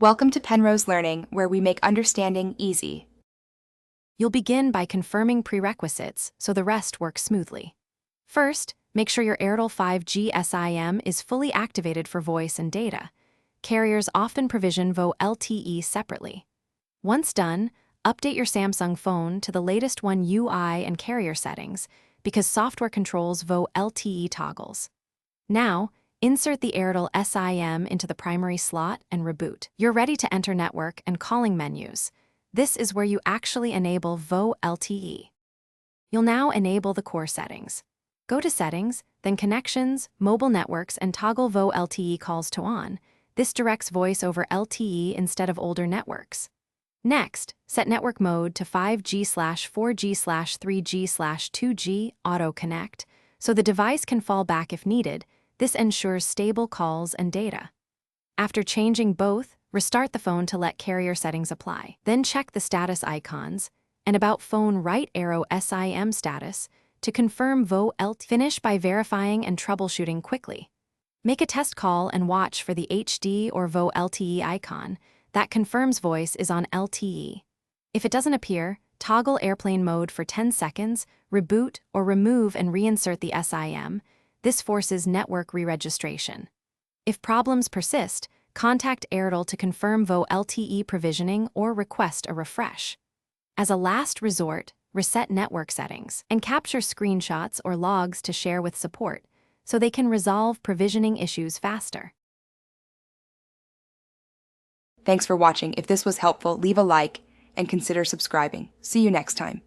Welcome to Penrose Learning, where we make understanding easy. You'll begin by confirming prerequisites so the rest works smoothly. First, make sure your Airtel 5G SIM is fully activated for voice and data. Carriers often provision Volte separately. Once done, update your Samsung phone to the latest one UI and carrier settings because software controls Volte toggles. Now, insert the Airtel SIM into the primary slot and reboot. You're ready to enter network and calling menus. This is where you actually enable Volte. You'll now enable the core settings. Go to Settings, then Connections, Mobile Networks, and toggle Volte calls to on. This directs voice over LTE instead of older networks. Next, set network mode to 5G/4G/3G/2G Auto Connect so the device can fall back if needed. This ensures stable calls and data. After changing both, restart the phone to let carrier settings apply. Then check the status icons and About Phone right arrow SIM status to confirm Volte. Finish by verifying and troubleshooting quickly. Make a test call and watch for the HD or Volte icon that confirms voice is on LTE. If it doesn't appear, toggle airplane mode for 10 seconds, reboot or remove and reinsert the SIM. This forces network re-registration. If problems persist, contact Airtel to confirm Volte provisioning or request a refresh. As a last resort, reset network settings and capture screenshots or logs to share with support so they can resolve provisioning issues faster. Thanks for watching. If this was helpful, leave a like and consider subscribing. See you next time.